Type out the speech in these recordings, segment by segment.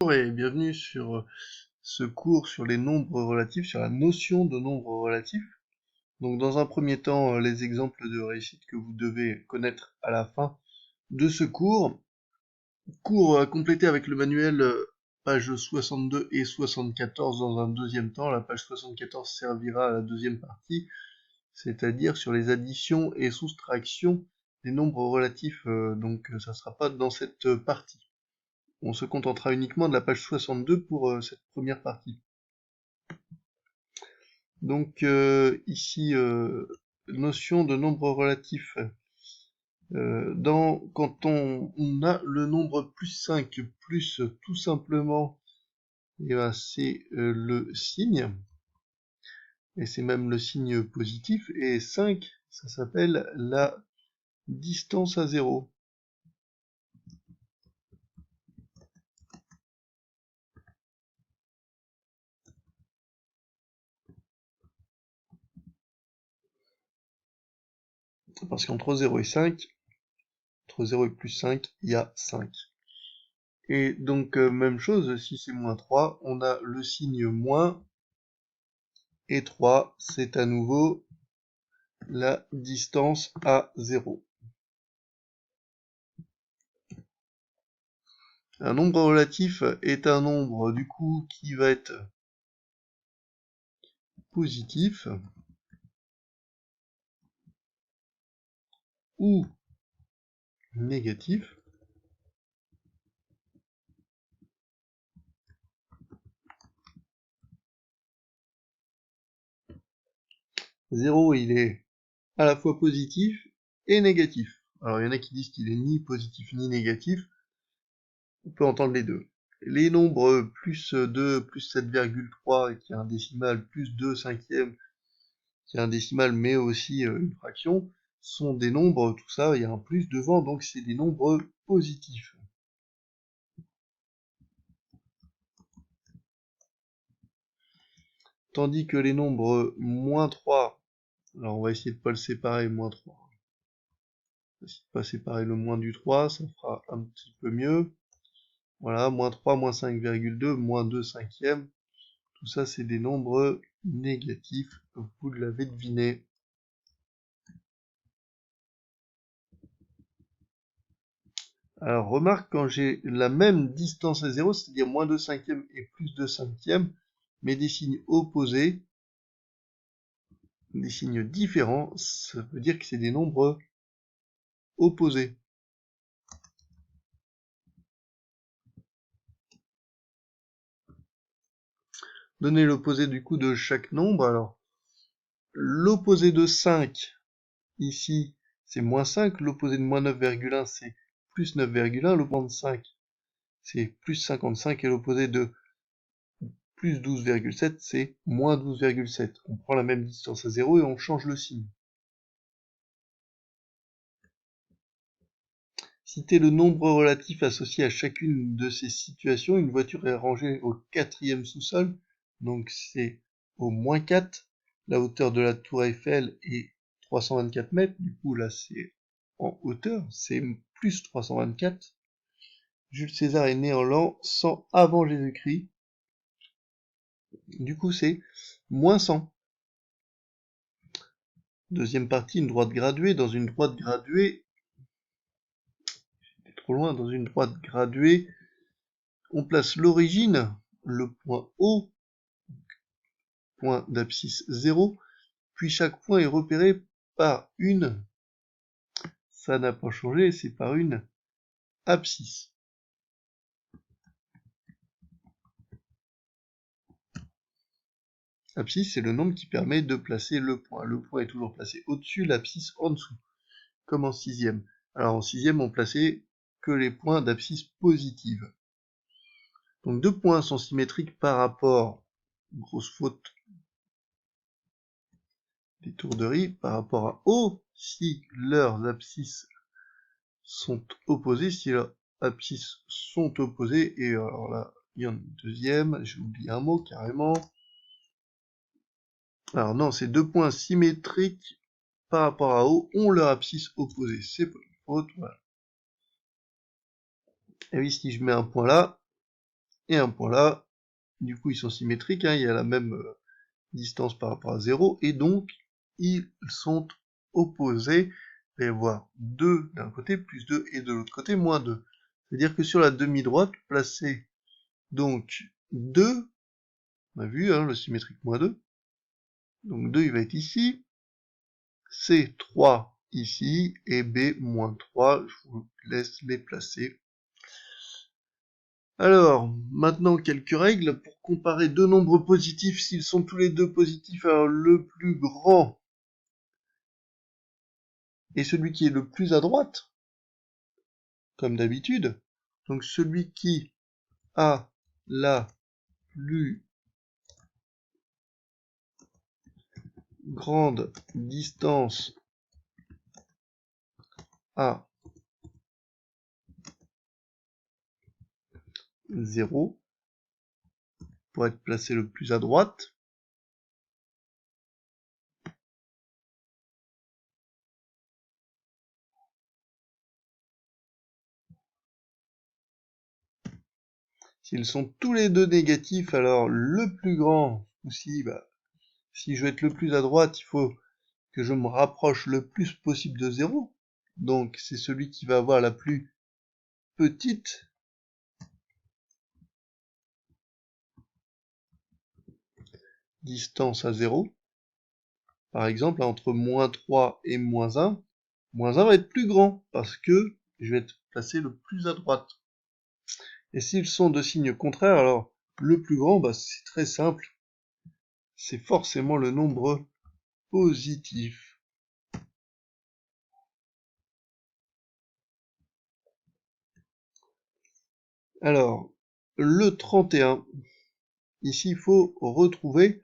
Bonjour et bienvenue sur ce cours sur les nombres relatifs, sur la notion de nombre relatif. Donc dans un premier temps, les exemples de réussite que vous devez connaître à la fin de ce cours. Cours à compléter avec le manuel page 62 et 74 dans un deuxième temps. La page 74 servira à la deuxième partie, c'est-à-dire sur les additions et soustractions des nombres relatifs. Donc ça ne sera pas dans cette partie. On se contentera uniquement de la page 62 pour cette première partie. Donc ici, notion de nombre relatif. Quand on a le nombre plus 5 plus tout simplement, eh ben, c'est le signe, et c'est même le signe positif, et 5, ça s'appelle la distance à 0. Parce qu'entre 0 et 5, entre 0 et plus 5, il y a 5. Et donc, même chose, si c'est moins 3, on a le signe moins, et 3, c'est à nouveau la distance à 0. Un nombre relatif est un nombre, du coup, qui va être positif, ou négatif. Zéro, il est à la fois positif et négatif. Alors, il y en a qui disent qu'il est ni positif ni négatif. On peut entendre les deux. Les nombres plus 2, plus 7,3, qui est un décimal, plus 2 cinquièmes, qui est un décimal, mais aussi une fraction, sont des nombres, tout ça, il y a un plus devant, donc c'est des nombres positifs. Tandis que les nombres moins 3, alors on va essayer de ne pas le séparer, moins 3. On va essayer de pas séparer le moins du 3, ça fera un petit peu mieux. Voilà, moins 3, moins 5,2, moins 2 cinquièmes. Tout ça, c'est des nombres négatifs, vous l'avez deviné. Alors remarque, quand j'ai la même distance à 0, c'est-à-dire moins 2 cinquièmes et plus 2 cinquièmes, mais des signes opposés, des signes différents, ça veut dire que c'est des nombres opposés. Donnez l'opposé du coup de chaque nombre. Alors, l'opposé de 5, ici, c'est moins 5. L'opposé de moins 9,1, c'est plus 9,1. L'opposé de 5, c'est plus 55. Et l'opposé de plus 12,7, c'est moins 12,7. On prend la même distance à 0 et on change le signe. Citez le nombre relatif associé à chacune de ces situations. Une voiture est rangée au 4e sous-sol, donc c'est au moins 4. La hauteur de la tour Eiffel est 324 mètres, du coup là c'est en hauteur, c'est plus 324. Jules César est né en l'an 100 avant Jésus-Christ, du coup c'est moins 100. Deuxième partie, une droite graduée. Dans une droite graduée, trop loin, dans une droite graduée, on place l'origine, le point O, point d'abscisse 0, puis chaque point est repéré par une, ça n'a pas changé, c'est par une abscisse. Abscisse, c'est le nombre qui permet de placer le point. Le point est toujours placé au-dessus, l'abscisse en dessous, comme en sixième. Alors en sixième, on plaçait que les points d'abscisse positive. Donc deux points sont symétriques par rapport, grosse faute, d'étourderie, par rapport à O, si leurs abscisses sont opposées, si leurs abscisses sont opposées, et alors là, il y en a une deuxième, j'ai oublié un mot carrément. Alors non, ces deux points symétriques par rapport à O ont leur abscisse opposée, c'est pas une faute, voilà. Et oui, si je mets un point là, et un point là. Du coup, ils sont symétriques, hein, il y a la même distance par rapport à 0, et donc ils sont opposés. Il va y avoir 2 d'un côté, plus 2, et de l'autre côté, moins 2. C'est-à-dire que sur la demi-droite, placer donc 2, on a vu, hein, le symétrique moins 2, donc 2 il va être ici, C 3 ici, et B moins 3, je vous laisse les placer. Alors, maintenant quelques règles pour comparer deux nombres positifs. S'ils sont tous les deux positifs, alors le plus grand est celui qui est le plus à droite, comme d'habitude. Donc celui qui a la plus grande distance à 0 pour être placé le plus à droite. S'ils sont tous les deux négatifs, alors le plus grand, si je veux être le plus à droite, il faut que je me rapproche le plus possible de 0. Donc c'est celui qui va avoir la plus petite distance à 0. Par exemple, entre moins 3 et moins 1 va être plus grand parce que je vais être placé le plus à droite. Et s'ils sont de signes contraires, alors le plus grand, c'est très simple. C'est forcément le nombre positif. Alors, le 31, ici il faut retrouver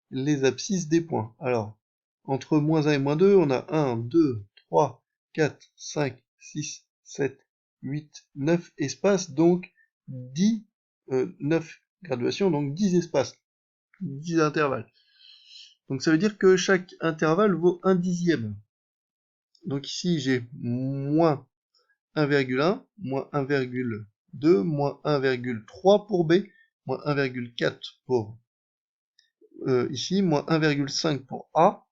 les abscisses des points. Alors, entre moins 1 et moins 2, on a 1, 2, 3, 4, 5, 6, 7, 8, 9 espaces, donc 10, 9 graduations, donc 10 espaces, 10 intervalles. Donc ça veut dire que chaque intervalle vaut 1 dixième. Donc ici j'ai moins 1,1, moins 1,2, moins 1,3 pour B, moins 1,4 pour ici, moins 1,5 pour A,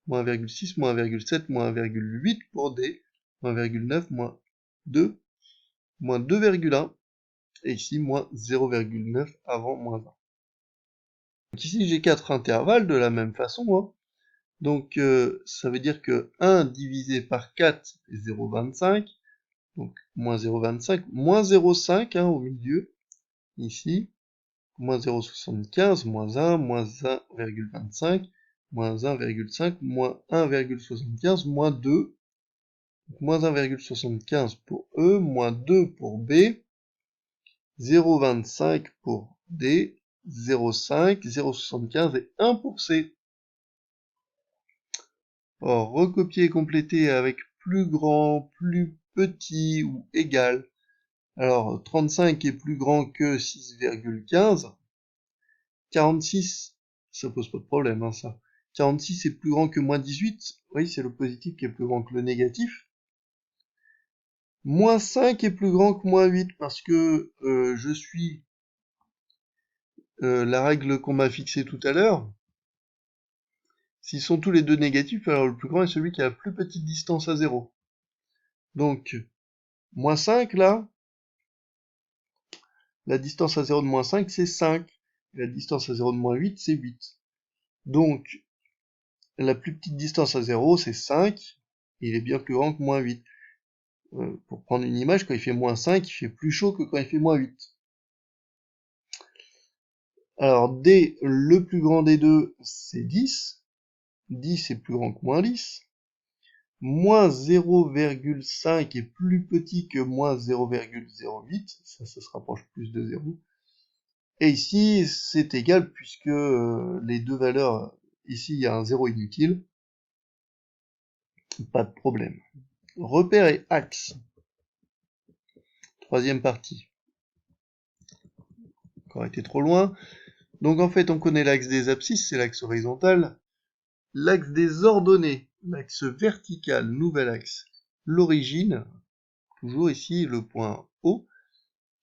moins 1,6, moins 1,7, moins 1,8 pour D, moins 1,9, moins 2, moins 2,1, et ici, moins 0,9 avant moins 1. Donc ici, j'ai 4 intervalles de la même façon, hein. Donc, ça veut dire que 1 divisé par 4 est 0,25, donc moins 0,25, moins 0,5 hein, au milieu, ici, moins 0,75, moins 1, moins 1,25, moins 1,5, moins 1,75, moins 2, moins 1,75 pour E, moins 2 pour B, 0,25 pour D, 0,5, 0,75 et 1 pour C. Or, recopier et compléter avec plus grand, plus petit ou égal. Alors, 35 est plus grand que 6,15. 46, ça pose pas de problème, hein, ça. 46 est plus grand que moins 18. Oui, c'est le positif qui est plus grand que le négatif. Moins 5 est plus grand que moins 8 parce que je suis la règle qu'on m'a fixée tout à l'heure. S'ils sont tous les deux négatifs, alors le plus grand est celui qui a la plus petite distance à 0. Donc, moins 5 là, la distance à 0 de moins 5 c'est 5. Et la distance à 0 de moins 8 c'est 8. Donc, la plus petite distance à 0 c'est 5. Il est bien plus grand que moins 8. Pour prendre une image, quand il fait moins 5, il fait plus chaud que quand il fait moins 8. Alors, D, le plus grand des deux, c'est 10. 10 est plus grand que moins 10. Moins 0,5 est plus petit que moins 0,08. Ça se rapproche plus de 0. Et ici, c'est égal puisque les deux valeurs, ici, il y a un 0 inutile. Pas de problème. Repère et axe. Troisième partie. Encore été trop loin. Donc en fait, on connaît l'axe des abscisses, c'est l'axe horizontal. L'axe des ordonnées, l'axe vertical, nouvel axe. L'origine, toujours ici le point O,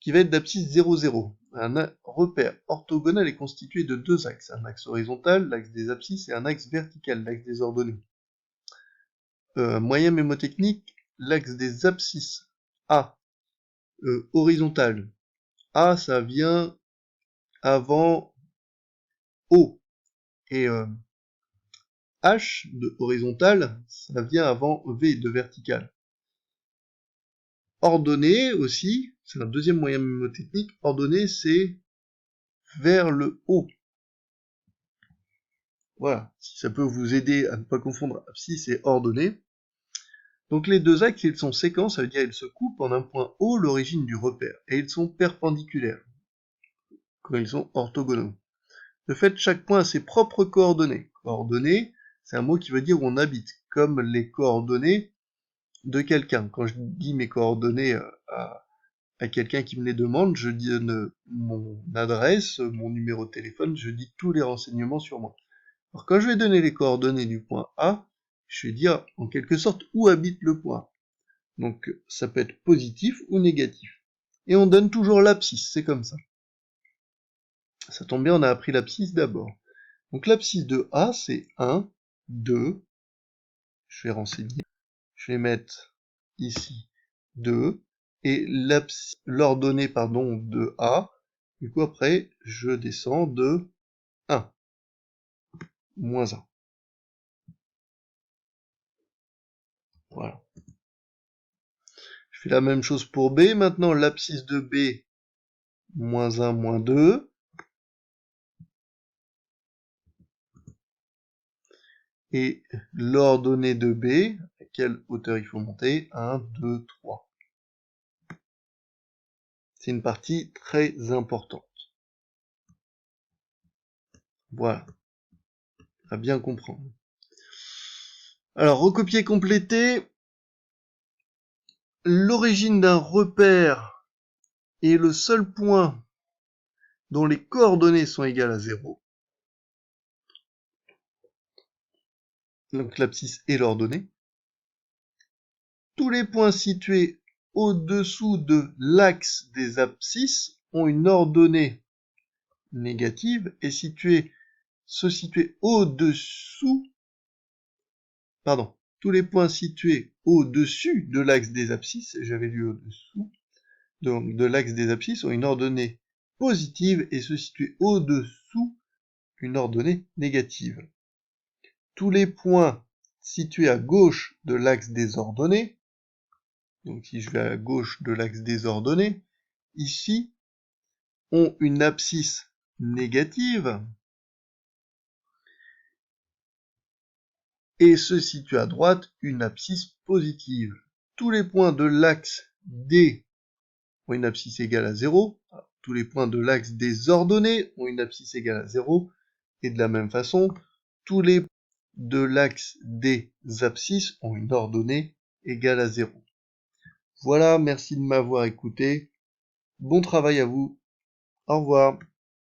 qui va être d'abscisse 0, 0. Un repère orthogonal est constitué de deux axes, un axe horizontal, l'axe des abscisses, et un axe vertical, l'axe des ordonnées. Moyen mémotechnique, l'axe des abscisses A, horizontal. A, ça vient avant O, et H de horizontal, ça vient avant V de vertical. Ordonnée aussi, c'est un deuxième moyen mémotechnique, ordonnée c'est vers le haut. Voilà, si ça peut vous aider à ne pas confondre abscisse et ordonnée. Donc les deux axes, ils sont séquents, ça veut dire qu'ils se coupent en un point O, l'origine du repère, et ils sont perpendiculaires, quand ils sont orthogonaux. De fait, chaque point a ses propres coordonnées. Coordonnées, c'est un mot qui veut dire où on habite, comme les coordonnées de quelqu'un. Quand je dis mes coordonnées à quelqu'un qui me les demande, je donne mon adresse, mon numéro de téléphone, je dis tous les renseignements sur moi. Alors quand je vais donner les coordonnées du point A, je vais dire en quelque sorte où habite le point. Donc ça peut être positif ou négatif. Et on donne toujours l'abscisse, c'est comme ça. Ça tombe bien, on a appris l'abscisse d'abord. Donc l'abscisse de A, c'est 1, 2, je vais renseigner, je vais mettre ici 2, et l'ordonnée de A, du coup après, je descends de 1, moins 1. Voilà. Je fais la même chose pour B. Maintenant, l'abscisse de B, moins 1, moins 2. Et l'ordonnée de B, à quelle hauteur il faut monter? 1, 2, 3. C'est une partie très importante. Voilà. À bien comprendre. Alors, recopier, compléter. L'origine d'un repère est le seul point dont les coordonnées sont égales à 0. Donc l'abscisse est l'ordonnée. Tous les points situés au-dessous de l'axe des abscisses ont une ordonnée négative et se situer au-dessous, tous les points situés au-dessus de l'axe des abscisses, j'avais lu au-dessous, donc de l'axe des abscisses ont une ordonnée positive et se situer au-dessous une ordonnée négative. Tous les points situés à gauche de l'axe des ordonnées, donc si je vais à gauche de l'axe des ordonnées, ici, ont une abscisse négative et se situe à droite une abscisse positive. Tous les points de l'axe D ont une abscisse égale à 0. Tous les points de l'axe des ordonnées ont une abscisse égale à 0. Et de la même façon, tous les points de l'axe des abscisses ont une ordonnée égale à 0. Voilà, merci de m'avoir écouté. Bon travail à vous. Au revoir.